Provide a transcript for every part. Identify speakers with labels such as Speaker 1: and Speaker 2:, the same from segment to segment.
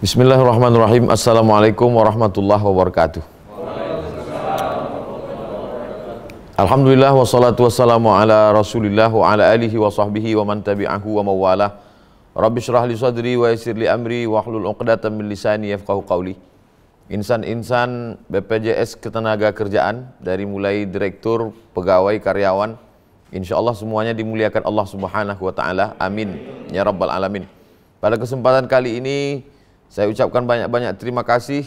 Speaker 1: Bismillahirrahmanirrahim. Assalamualaikum warahmatullahi wabarakatuh. Alhamdulillah wassalatu wassalamu ala rasulillah wa ala alihi wa sahbihi wa man tabi'ahu wa mawalah. Rabbi syrah li sadri wa yassir li amri wa hlul uqdatan min lisani yafqahu qawli. Insan-insan BPJS Ketenaga Kerjaan, dari mulai direktur, pegawai, karyawan, insyaallah semuanya dimuliakan Allah Subhanahu wa taala. Amin ya rabbal alamin. Pada kesempatan kali ini saya ucapkan banyak-banyak terima kasih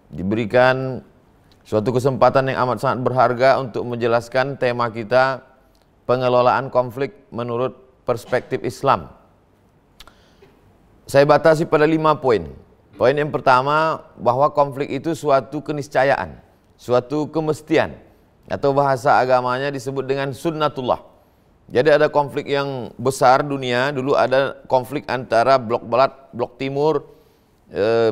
Speaker 1: diberikan suatu kesempatan yang amat sangat berharga untuk menjelaskan tema kita, pengelolaan konflik menurut perspektif Islam. Saya batasi pada 5 poin. Poin yang pertama, bahwa konflik itu suatu keniscayaan, suatu kemestian, atau bahasa agamanya disebut dengan sunnatullah. Jadi ada konflik yang besar dunia, dulu ada konflik antara blok barat, blok timur.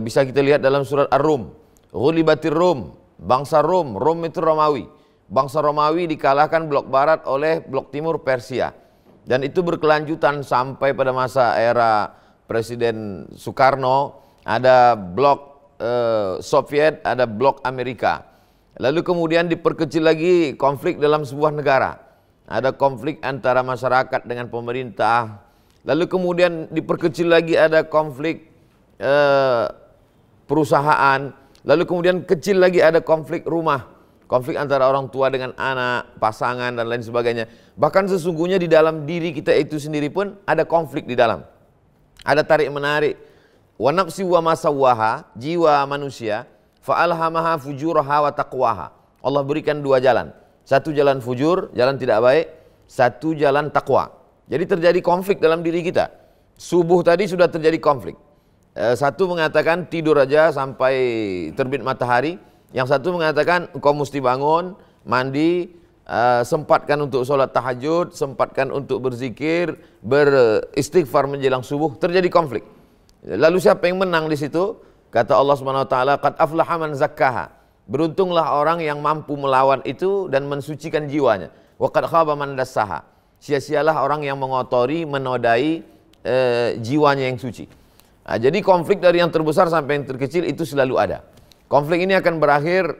Speaker 1: Bisa kita lihat dalam surat Ar-Rum. Ghulibatir Rum, bangsa Rum, Rum itu Romawi. Bangsa Romawi dikalahkan blok barat oleh blok timur Persia. Dan itu berkelanjutan sampai pada masa era Presiden Soekarno, ada blok Soviet, ada blok Amerika. Lalu kemudian diperkecil lagi konflik dalam sebuah negara. Ada konflik antara masyarakat dengan pemerintah. Lalu kemudian diperkecil lagi ada konflik perusahaan, lalu kemudian kecil lagi ada konflik rumah, konflik antara orang tua dengan anak, pasangan dan lain sebagainya. Bahkan sesungguhnya di dalam diri kita itu sendiri pun ada konflik di dalam. Ada tarik menarik. Wa nafsi wa masawwaha, jiwa manusia, fa alhamaha fujuraha wa taqwaha. Allah berikan 2 jalan. Satu jalan fujur, jalan tidak baik, satu jalan takwa. Jadi terjadi konflik dalam diri kita. Subuh tadi sudah terjadi konflik. Satu mengatakan tidur aja sampai terbit matahari. Yang satu mengatakan engkau mesti bangun, mandi, sempatkan untuk sholat tahajud, sempatkan untuk berzikir, beristighfar menjelang subuh. Terjadi konflik. Lalu siapa yang menang di situ? Kata Allah Subhanahu wa taala, qad aflaha man zakkaha. Beruntunglah orang yang mampu melawan itu dan mensucikan jiwanya. Wa qad khaba man dassaha. Sia-sialah orang yang mengotori, menodai jiwanya yang suci. Nah, jadi konflik dari yang terbesar sampai yang terkecil itu selalu ada. Konflik ini akan berakhir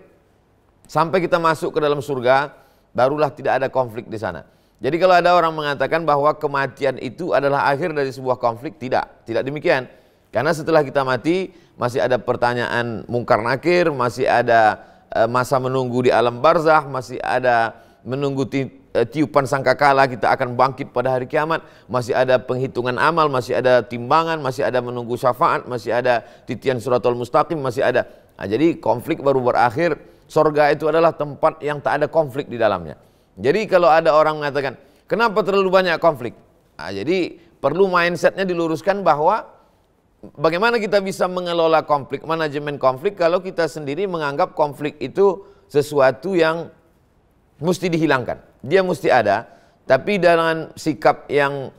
Speaker 1: sampai kita masuk ke dalam surga, barulah tidak ada konflik di sana. Jadi kalau ada orang mengatakan bahwa kematian itu adalah akhir dari sebuah konflik, tidak demikian. Karena setelah kita mati masih ada pertanyaan mungkar nakir, masih ada masa menunggu di alam barzakh, masih ada menunggu tiupan sangkakala kita akan bangkit pada hari kiamat, masih ada penghitungan amal, masih ada timbangan, masih ada menunggu syafaat, masih ada titian suratul mustaqim, masih ada. Nah, jadi konflik baru berakhir. Sorga itu adalah tempat yang tak ada konflik di dalamnya. Jadi kalau ada orang mengatakan, kenapa terlalu banyak konflik? Nah, jadi perlu mindsetnya diluruskan bahwa bagaimana kita bisa mengelola konflik, manajemen konflik, kalau kita sendiri menganggap konflik itu sesuatu yang mesti dihilangkan. Dia mesti ada, tapi dengan sikap yang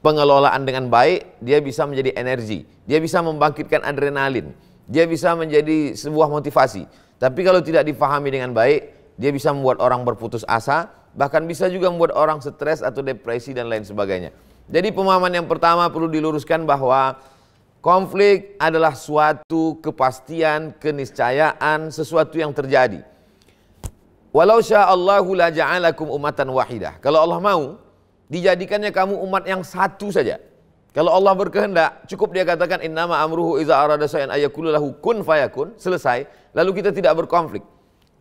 Speaker 1: pengelolaan dengan baik, dia bisa menjadi energi, dia bisa membangkitkan adrenalin, dia bisa menjadi sebuah motivasi. Tapi kalau tidak difahami dengan baik, dia bisa membuat orang berputus asa, bahkan bisa juga membuat orang stres atau depresi dan lain sebagainya. Jadi pemahaman yang pertama perlu diluruskan bahwa konflik adalah suatu kepastian, keniscayaan, sesuatu yang terjadi. Walau sya'allahu la ja'alakum umatan wahidah. Kalau Allah mau, dijadikannya kamu umat yang satu saja. Kalau Allah berkehendak, cukup dia katakan innama amruhu iza arada syai'an ayaqulu lahu kun fayakun, selesai, lalu kita tidak berkonflik.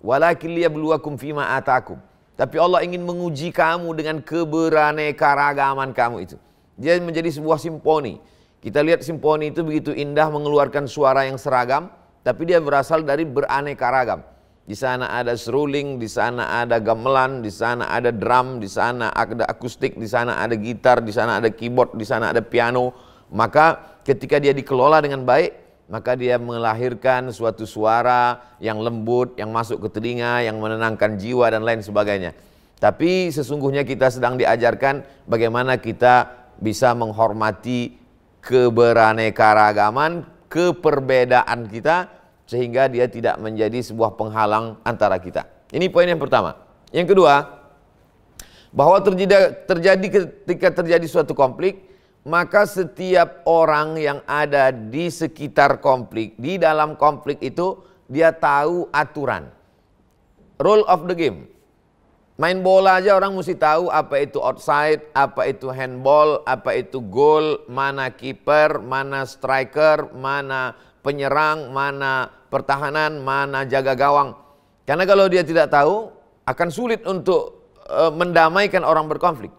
Speaker 1: Walakin liyabluwakum fima atakum. Tapi Allah ingin menguji kamu dengan keberaneka-ragaman kamu itu. Dia menjadi sebuah simponi. Kita lihat simponi itu begitu indah, mengeluarkan suara yang seragam, tapi dia berasal dari beraneka ragam. Di sana ada seruling, di sana ada gamelan, di sana ada drum, di sana ada akustik, di sana ada gitar, di sana ada keyboard, di sana ada piano. Maka ketika dia dikelola dengan baik, maka dia melahirkan suatu suara yang lembut, yang masuk ke telinga, yang menenangkan jiwa dan lain sebagainya. Tapi sesungguhnya kita sedang diajarkan bagaimana kita bisa menghormati keberaneka-ragaman, keperbedaan kita, sehingga dia tidak menjadi sebuah penghalang antara kita. Ini poin yang pertama. Yang kedua, bahwa terjadi ketika terjadi suatu konflik, maka setiap orang yang ada di sekitar konflik, di dalam konflik itu dia tahu aturan. Rule of the game. Main bola aja orang mesti tahu apa itu outside, apa itu handball, apa itu goal, mana kiper, mana striker, mana penyerang, mana pertahanan, mana jaga gawang. Karena kalau dia tidak tahu, akan sulit untuk mendamaikan orang berkonflik.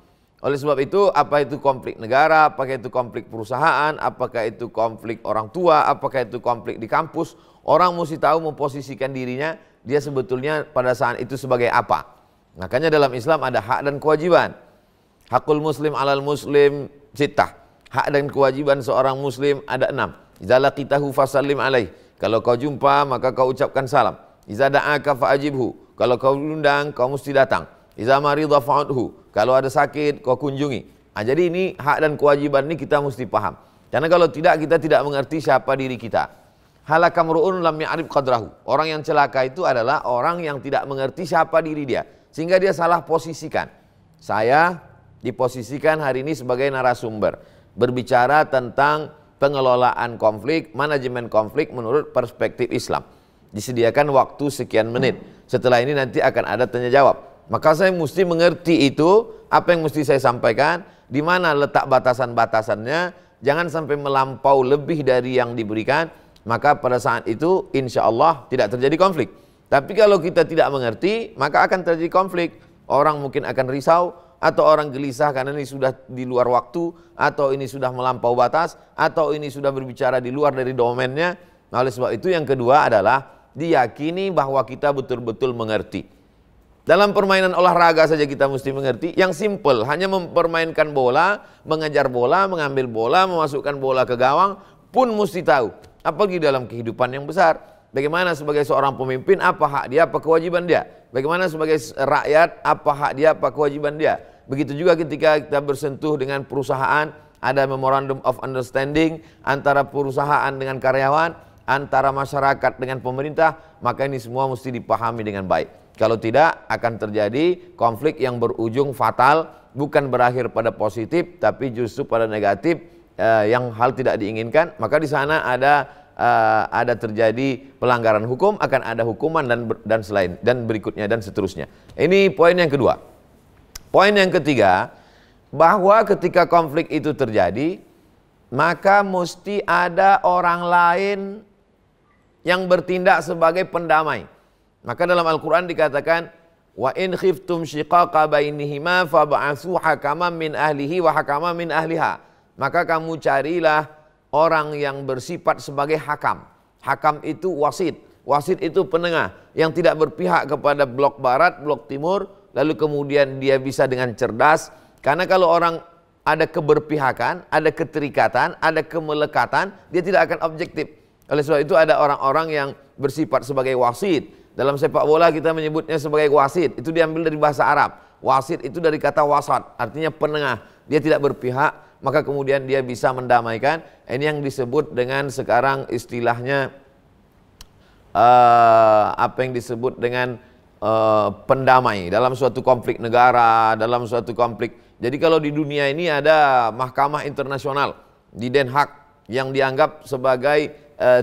Speaker 1: Oleh sebab itu, apa itu konflik negara, apakah itu konflik perusahaan, apakah itu konflik orang tua, apakah itu konflik di kampus, orang mesti tahu memposisikan dirinya, dia sebetulnya pada saat itu sebagai apa. Makanya dalam Islam ada hak dan kewajiban. Hakul muslim alal muslim sittah. Hak dan kewajiban seorang muslim ada 6. Idza laqitahu fasallim alaih. Kalau kau jumpa maka kau ucapkan salam. Idza da'aka fa'ajibhu. Kalau kau undang kau mesti datang. Idza marida fa'udhu. Kalau ada sakit kau kunjungi. Nah, jadi ini hak dan kewajiban ini kita mesti paham. Karena kalau tidak, kita tidak mengerti siapa diri kita. Halakamru'un lam ya'rif qadrahu. Orang yang celaka itu adalah orang yang tidak mengerti siapa diri dia. Sehingga dia salah posisikan. Saya diposisikan hari ini sebagai narasumber. Berbicara tentang pengelolaan konflik, manajemen konflik menurut perspektif Islam. Disediakan waktu sekian menit. Setelah ini nanti akan ada tanya jawab. Maka saya mesti mengerti itu, apa yang mesti saya sampaikan, di mana letak batasan-batasannya, jangan sampai melampau lebih dari yang diberikan, maka pada saat itu insya Allah tidak terjadi konflik. Tapi kalau kita tidak mengerti, maka akan terjadi konflik. Orang mungkin akan risau, atau orang gelisah karena ini sudah di luar waktu, atau ini sudah melampau batas, atau ini sudah berbicara di luar dari domainnya. Nah, oleh sebab itu yang kedua adalah diyakini bahwa kita betul-betul mengerti. Dalam permainan olahraga saja kita mesti mengerti. Yang simple, hanya mempermainkan bola, mengejar bola, mengambil bola, memasukkan bola ke gawang, pun mesti tahu. Apalagi dalam kehidupan yang besar. Bagaimana sebagai seorang pemimpin, apa hak dia, apa kewajiban dia. Bagaimana sebagai rakyat, apa hak dia, apa kewajiban dia. Begitu juga ketika kita bersentuh dengan perusahaan, ada memorandum of understanding antara perusahaan dengan karyawan, antara masyarakat dengan pemerintah, maka ini semua mesti dipahami dengan baik. Kalau tidak, akan terjadi konflik yang berujung fatal, bukan berakhir pada positif, tapi justru pada negatif, yang hal tidak diinginkan. Maka di sana ada terjadi pelanggaran hukum, akan ada hukuman dan selain dan berikutnya dan seterusnya. Ini poin yang kedua. Poin yang ketiga, bahwa ketika konflik itu terjadi, maka mesti ada orang lain yang bertindak sebagai pendamai. Maka dalam Al-Quran dikatakan, wa in khiftum shiqaqa bainihima fab'atsu hakaman min ahlihi wa hakaman min ahliha. Maka kamu carilah orang yang bersifat sebagai hakam. Hakam itu wasit. Wasit itu penengah yang tidak berpihak kepada blok barat, blok timur, lalu kemudian dia bisa dengan cerdas. Karena kalau orang ada keberpihakan, ada keterikatan, ada kemelekatan, dia tidak akan objektif. Oleh sebab itu ada orang-orang yang bersifat sebagai wasit. Dalam sepak bola kita menyebutnya sebagai wasit. Itu diambil dari bahasa Arab. Wasit itu dari kata wasat, artinya penengah. Dia tidak berpihak, maka kemudian dia bisa mendamaikan. Ini yang disebut dengan sekarang istilahnya apa yang disebut dengan pendamai dalam suatu konflik negara, dalam suatu konflik. Jadi kalau di dunia ini ada mahkamah internasional di Den Haag yang dianggap sebagai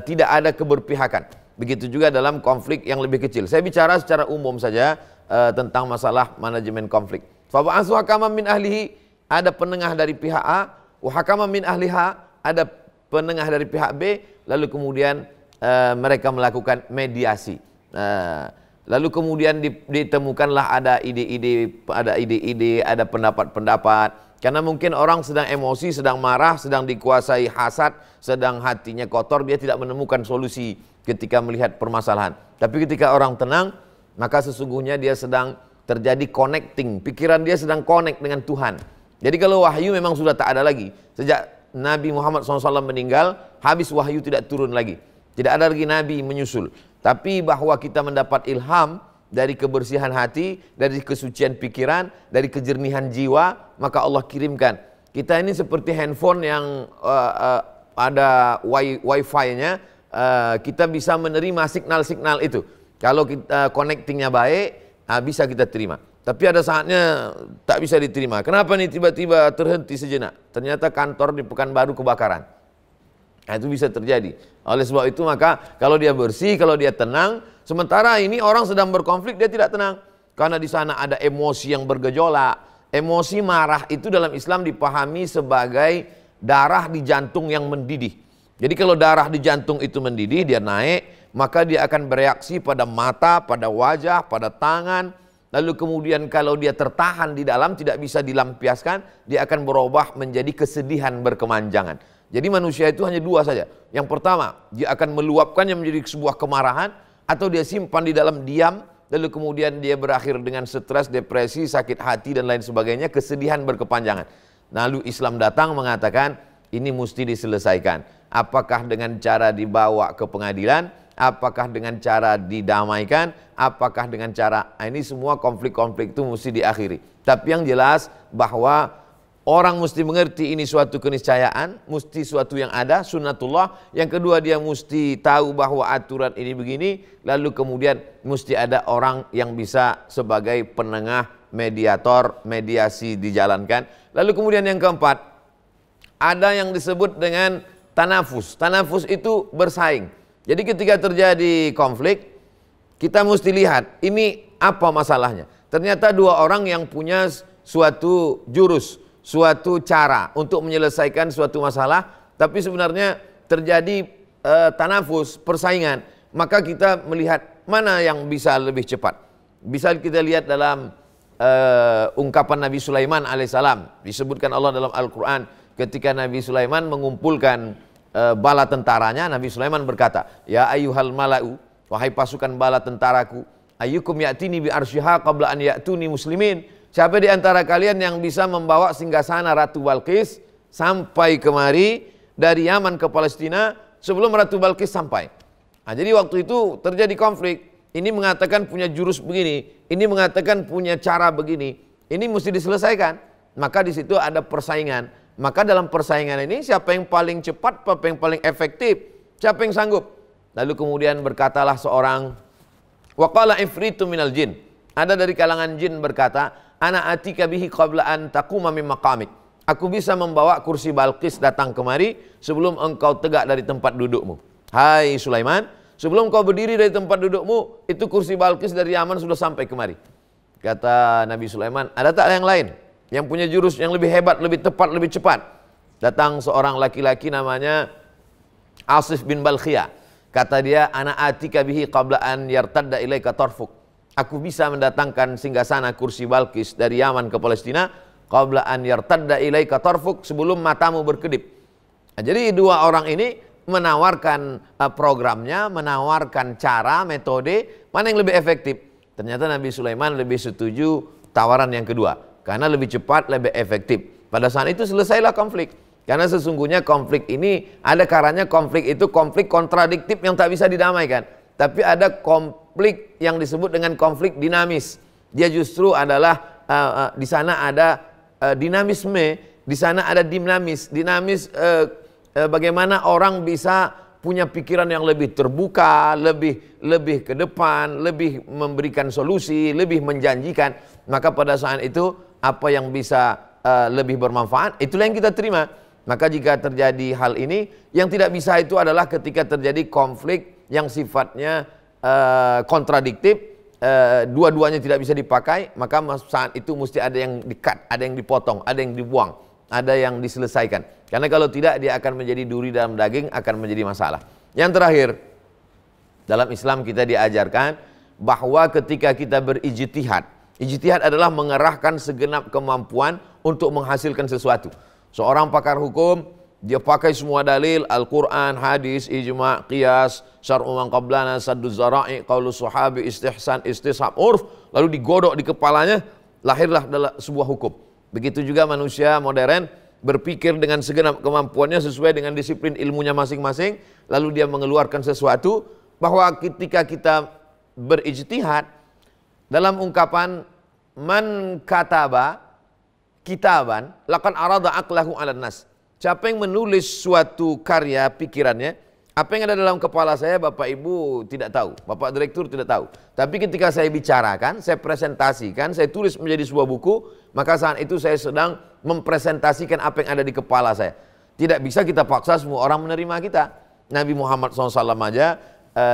Speaker 1: tidak ada keberpihakan. Begitu juga dalam konflik yang lebih kecil. Saya bicara secara umum saja tentang masalah manajemen konflik. Fab'atsu hakaman min ahlihi, ada penengah dari pihak A, wa hakaman min ahliha, ada penengah dari pihak B, lalu kemudian mereka melakukan mediasi. Lalu kemudian ditemukanlah ada ide-ide, ada pendapat-pendapat. Karena mungkin orang sedang emosi, sedang marah, sedang dikuasai hasad, sedang hatinya kotor, dia tidak menemukan solusi ketika melihat permasalahan. Tapi ketika orang tenang, maka sesungguhnya dia sedang terjadi connecting. Pikiran dia sedang connect dengan Tuhan. Jadi kalau wahyu memang sudah tak ada lagi. Sejak Nabi Muhammad SAW meninggal, habis wahyu tidak turun lagi. Tidak ada lagi Nabi menyusul. Tapi bahwa kita mendapat ilham dari kebersihan hati, dari kesucian pikiran, dari kejernihan jiwa, maka Allah kirimkan. Kita ini seperti handphone yang ada wifi-nya, kita bisa menerima signal-signal itu. Kalau kita connectingnya baik, bisa kita terima. Tapi ada saatnya tak bisa diterima. Kenapa nih tiba-tiba terhenti sejenak? Ternyata kantor di Pekanbaru kebakaran. Nah, itu bisa terjadi. Oleh sebab itu maka kalau dia bersih, kalau dia tenang, sementara ini orang sedang berkonflik dia tidak tenang. Karena di sana ada emosi yang bergejolak. Emosi marah itu dalam Islam dipahami sebagai darah di jantung yang mendidih. Jadi kalau darah di jantung itu mendidih, dia naik, maka dia akan bereaksi pada mata, pada wajah, pada tangan. Lalu kemudian kalau dia tertahan di dalam, tidak bisa dilampiaskan, dia akan berubah menjadi kesedihan berkemanjangan. Jadi manusia itu hanya dua saja. Yang pertama, dia akan meluapkannya menjadi sebuah kemarahan, atau dia simpan di dalam diam, lalu kemudian dia berakhir dengan stres, depresi, sakit hati, dan lain sebagainya, kesedihan berkepanjangan. Lalu Islam datang mengatakan, ini mesti diselesaikan. Apakah dengan cara dibawa ke pengadilan, apakah dengan cara didamaikan, apakah dengan cara, ini semua konflik-konflik itu mesti diakhiri. Tapi yang jelas bahwa orang mesti mengerti ini suatu keniscayaan, mesti suatu yang ada, sunnatullah. Yang kedua, dia mesti tahu bahwa aturan ini begini, lalu kemudian mesti ada orang yang bisa sebagai penengah, mediator, mediasi dijalankan. Lalu kemudian yang keempat, ada yang disebut dengan tanafus. Tanafus itu bersaing. Jadi ketika terjadi konflik, kita mesti lihat ini apa masalahnya. Ternyata dua orang yang punya suatu jurus, suatu cara untuk menyelesaikan suatu masalah, tapi sebenarnya terjadi tanafus, persaingan. Maka kita melihat mana yang bisa lebih cepat. Bisa kita lihat dalam ungkapan Nabi Sulaiman alaihissalam. Disebutkan Allah dalam Al-Quran ketika Nabi Sulaiman mengumpulkan bala tentaranya, Nabi Sulaiman berkata, ya ayyuhal mala'u, wahai pasukan bala tentaraku, ayyukum ya'tini bi arsyiha qabla an ya'tuni muslimin. Siapa di antara kalian yang bisa membawa singgasana Ratu Balqis sampai kemari dari Yaman ke Palestina sebelum Ratu Balqis sampai. Nah, jadi waktu itu terjadi konflik. Ini mengatakan punya jurus begini, ini mengatakan punya cara begini. Ini mesti diselesaikan. Maka di situ ada persaingan. Maka dalam persaingan ini siapa yang paling cepat, siapa yang paling efektif, siapa yang sanggup. Lalu kemudian berkatalah seorang, waqala ifritu minal jin. Ada dari kalangan jin berkata, ana atika bihi qabla an taquma min maqamik. Aku bisa membawa kursi Balqis datang kemari sebelum engkau tegak dari tempat dudukmu. Hai Sulaiman, sebelum kau berdiri dari tempat dudukmu, itu kursi Balqis dari Yaman sudah sampai kemari. Kata Nabi Sulaiman, ada tak yang lain yang punya jurus yang lebih hebat, lebih tepat, lebih cepat? Datang seorang laki-laki namanya Asif bin Balkhiyah. Kata dia, ana atika bihi qabla an yartadda ilaika tarfuk. Aku bisa mendatangkan singgasana kursi Balqis dari Yaman ke Palestina qabla an yartadda ilaika tarfuk, sebelum matamu berkedip. Nah, jadi dua orang ini menawarkan programnya, menawarkan cara, metode, mana yang lebih efektif. Ternyata Nabi Sulaiman lebih setuju tawaran yang kedua. Karena lebih cepat, lebih efektif. Pada saat itu selesailah konflik. Karena sesungguhnya konflik ini, ada karanya konflik itu konflik kontradiktif yang tak bisa didamaikan. Tapi ada konflik yang disebut dengan konflik dinamis. Dia justru adalah, di sana ada dinamisme, di sana ada dinamis. Dinamis bagaimana orang bisa punya pikiran yang lebih terbuka, lebih ke depan, lebih memberikan solusi, lebih menjanjikan. Maka pada saat itu, apa yang bisa lebih bermanfaat, itulah yang kita terima. Maka jika terjadi hal ini, yang tidak bisa itu adalah ketika terjadi konflik yang sifatnya kontradiktif, dua-duanya tidak bisa dipakai, maka saat itu mesti ada yang di-cut, ada yang dipotong, ada yang dibuang, ada yang diselesaikan. Karena kalau tidak, dia akan menjadi duri dalam daging, akan menjadi masalah. Yang terakhir, dalam Islam kita diajarkan bahwa ketika kita berijtihad, ijtihad adalah mengerahkan segenap kemampuan untuk menghasilkan sesuatu. Seorang pakar hukum, dia pakai semua dalil, Al-Quran, hadis, ijma', qiyas, syar'u man qablana, saddu zara'i, qaulu sahabi, istihsan, istishab, urf, lalu digodok di kepalanya, lahirlah sebuah hukum. Begitu juga manusia modern, berpikir dengan segenap kemampuannya sesuai dengan disiplin ilmunya masing-masing, lalu dia mengeluarkan sesuatu, bahwa ketika kita berijtihad, dalam ungkapan man kataba kitaban laqad arada aqlahu 'alan nas. Siapa yang menulis suatu karya pikirannya Apa yang ada dalam kepala saya Bapak Ibu tidak tahu, Bapak Direktur tidak tahu. Tapi ketika saya bicarakan, saya presentasikan, saya tulis menjadi sebuah buku, maka saat itu saya sedang mempresentasikan apa yang ada di kepala saya. Tidak bisa kita paksa semua orang menerima kita. Nabi Muhammad SAW aja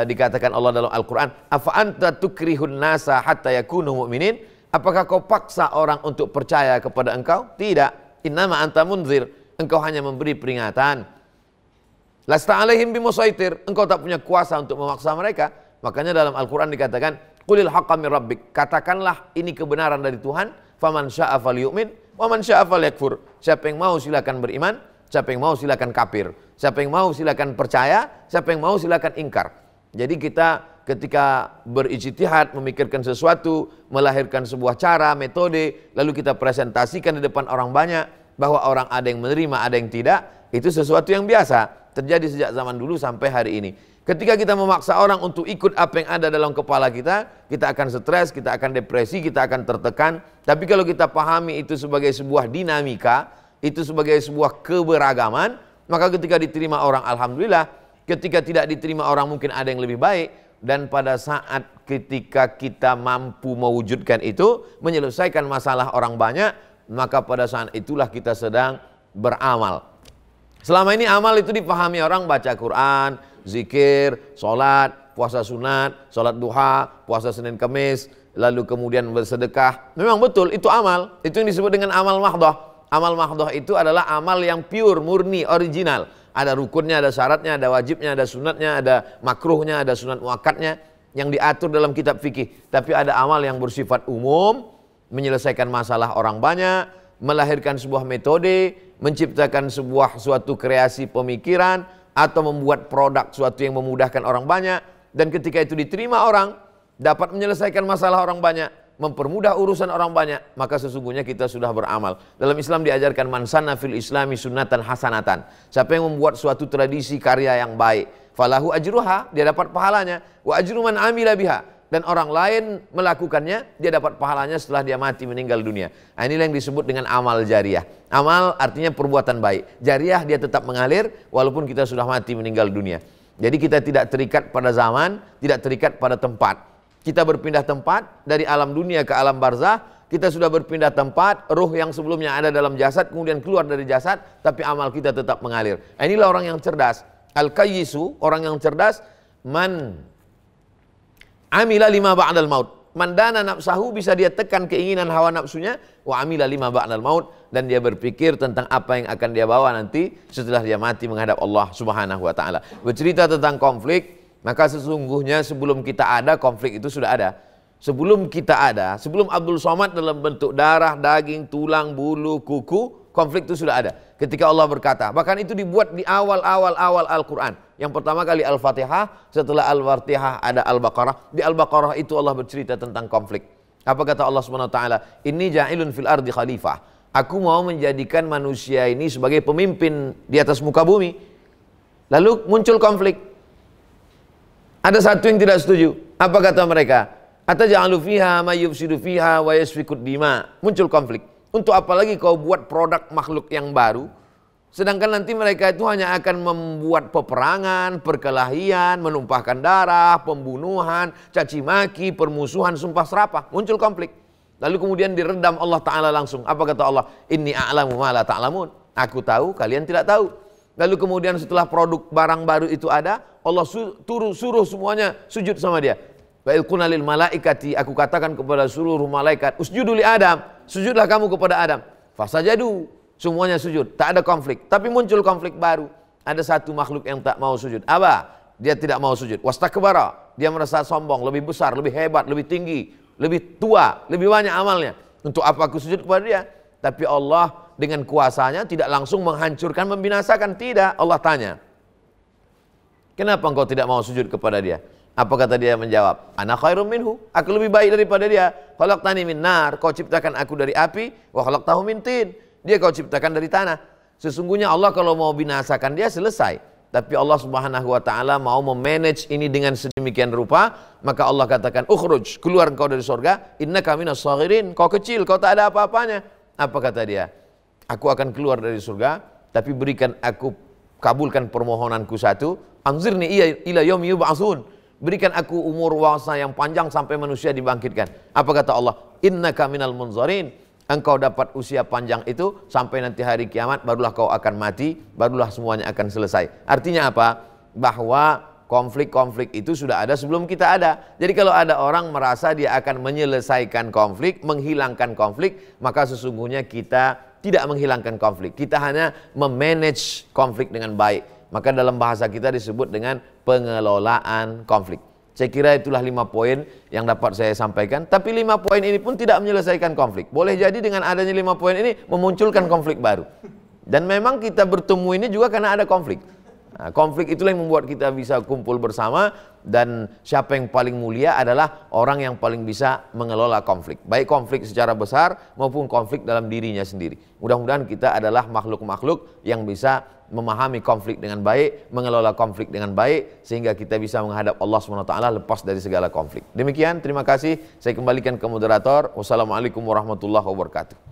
Speaker 1: dikatakan Allah dalam Al-Quran, afa anta tukrihun nasa hatta yakunu mu'minin? Apakah kau paksa orang untuk percaya kepada engkau? Tidak. Innama anta munzir. Engkau hanya memberi peringatan. Lasta alaihim bimusaitir, engkau tak punya kuasa untuk memaksa mereka. Makanya dalam Al-Quran dikatakan, qulil haqqa min rabbik, katakanlah ini kebenaran dari Tuhan, faman syaa falyu'min wa man syaa falyakfur. Siapa yang mau silakan beriman, siapa yang mau silakan kafir, siapa yang mau silakan percaya, siapa yang mau silakan ingkar. Jadi kita ketika berijtihad, memikirkan sesuatu, melahirkan sebuah cara, metode, lalu kita presentasikan di depan orang banyak, bahwa orang ada yang menerima, ada yang tidak, itu sesuatu yang biasa. Terjadi sejak zaman dulu sampai hari ini. Ketika kita memaksa orang untuk ikut apa yang ada dalam kepala kita akan stres, kita akan depresi, kita akan tertekan. Tapi kalau kita pahami itu sebagai sebuah dinamika, itu sebagai sebuah keberagaman, maka ketika diterima orang alhamdulillah, ketika tidak diterima orang mungkin ada yang lebih baik. Dan pada saat ketika kita mampu mewujudkan itu, menyelesaikan masalah orang banyak, maka pada saat itulah kita sedang beramal. Selama ini amal itu dipahami orang baca Quran, zikir, sholat, puasa sunat, sholat duha, puasa Senin Kamis, lalu kemudian bersedekah. Memang betul itu amal, itu yang disebut dengan amal mahdoh. Amal mahdoh itu adalah amal yang pure, murni, original. Ada rukunnya, ada syaratnya, ada wajibnya, ada sunatnya, ada makruhnya, ada sunat muakkadnya yang diatur dalam kitab fikih. Tapi ada amal yang bersifat umum, menyelesaikan masalah orang banyak, melahirkan sebuah metode, menciptakan suatu kreasi pemikiran, atau membuat produk suatu yang memudahkan orang banyak. Dan ketika itu diterima orang, dapat menyelesaikan masalah orang banyak, mempermudah urusan orang banyak, maka sesungguhnya kita sudah beramal. Dalam Islam diajarkan man sanna fil islami sunnatan hasanatan. Siapa yang membuat suatu tradisi karya yang baik, falahu ajruha, dia dapat pahalanya, wa ajru man amila biha, dan orang lain melakukannya, dia dapat pahalanya setelah dia mati meninggal dunia. Nah, inilah yang disebut dengan amal jariah. Amal artinya perbuatan baik. Jariah dia tetap mengalir walaupun kita sudah mati meninggal dunia. Jadi kita tidak terikat pada zaman, tidak terikat pada tempat. Kita berpindah tempat dari alam dunia ke alam barzah. Kita sudah berpindah tempat, ruh yang sebelumnya ada dalam jasad kemudian keluar dari jasad, tapi amal kita tetap mengalir. Nah, inilah orang yang cerdas. Al-Qayyisu, orang yang cerdas, man amila lima ba'dal maut. Mandana nafsahu, bisa dia tekan keinginan hawa nafsunya, wa amila lima ba'dal maut, dan dia berpikir tentang apa yang akan dia bawa nanti setelah dia mati menghadap Allah Subhanahu wa taala. Bercerita tentang konflik, maka sesungguhnya sebelum kita ada, konflik itu sudah ada. Sebelum kita ada, sebelum Abdul Somad dalam bentuk darah, daging, tulang, bulu, kuku, konflik itu sudah ada. Ketika Allah berkata, bahkan itu dibuat di awal-awal Al-Quran. Yang pertama kali Al-Fatihah, setelah Al-Fatihah ada Al-Baqarah. Di Al-Baqarah itu Allah bercerita tentang konflik. Apa kata Allah SWT? Inni ja'ilun fil ardi khalifah. Aku mau menjadikan manusia ini sebagai pemimpin di atas muka bumi. Lalu muncul konflik. Ada satu yang tidak setuju. Apa kata mereka? Ataj'alu fiha may yufsidu fiha wa yasfikud dima. Muncul konflik. Untuk apa lagi kau buat produk makhluk yang baru, sedangkan nanti mereka itu hanya akan membuat peperangan, perkelahian, menumpahkan darah, pembunuhan, caci maki, permusuhan, sumpah serapah. Muncul konflik. Lalu kemudian diredam Allah Ta'ala langsung. Apa kata Allah? Inni a'lamu ma la ta'lamun. Aku tahu, kalian tidak tahu. Lalu kemudian setelah produk barang baru itu ada, Allah suruh semuanya sujud sama dia. Wa ilquna lil malaikati, aku katakan kepada seluruh malaikat, usjudu li Adam, sujudlah kamu kepada Adam. Fasajadu, semuanya sujud, tak ada konflik. Tapi muncul konflik baru. Ada satu makhluk yang tak mau sujud. Apa? Dia tidak mau sujud. Wastakbara, dia merasa sombong, lebih besar, lebih hebat, lebih tinggi, lebih tua, lebih banyak amalnya. Untuk apa aku sujud kepada dia? Tapi Allah dengan kuasanya tidak langsung menghancurkan, membinasakan. Tidak, Allah tanya, kenapa engkau tidak mau sujud kepada dia? Apa kata dia menjawab? Ana khairum minhu, aku lebih baik daripada dia. Khalaqtani min nar, kau ciptakan aku dari api, wa khalaqtahu min tin, dia kau ciptakan dari tanah. Sesungguhnya Allah kalau mau binasakan dia selesai. Tapi Allah Subhanahu wa taala mau memanage ini dengan sedemikian rupa, maka Allah katakan, "Ukhruj, keluar engkau dari surga, innaka minas saghirin." Kau kecil, kau tak ada apa-apanya. Apa kata dia? Aku akan keluar dari surga, tapi berikan aku kabulkan permohonanku satu, anzirni ila yaumi yub'atsun. Berikan aku umur wasa yang panjang sampai manusia dibangkitkan. Apa kata Allah? Innaka minal munzarin. Engkau dapat usia panjang itu sampai nanti hari kiamat, barulah kau akan mati, barulah semuanya akan selesai. Artinya apa? Bahwa konflik-konflik itu sudah ada sebelum kita ada. Jadi kalau ada orang merasa dia akan menyelesaikan konflik, menghilangkan konflik, maka sesungguhnya kita tidak menghilangkan konflik. Kita hanya memanage konflik dengan baik. Maka dalam bahasa kita disebut dengan pengelolaan konflik. Saya kira itulah 5 poin yang dapat saya sampaikan. Tapi 5 poin ini pun tidak menyelesaikan konflik. Boleh jadi dengan adanya 5 poin ini memunculkan konflik baru. Dan memang kita bertemu ini juga karena ada konflik. Nah, konflik itulah yang membuat kita bisa kumpul bersama, dan siapa yang paling mulia adalah orang yang paling bisa mengelola konflik. Baik konflik secara besar maupun konflik dalam dirinya sendiri. Mudah-mudahan kita adalah makhluk-makhluk yang bisa memahami konflik dengan baik, mengelola konflik dengan baik, sehingga kita bisa menghadap Allah SWT lepas dari segala konflik. Demikian, terima kasih. Saya kembalikan ke moderator. Wassalamualaikum warahmatullahi wabarakatuh.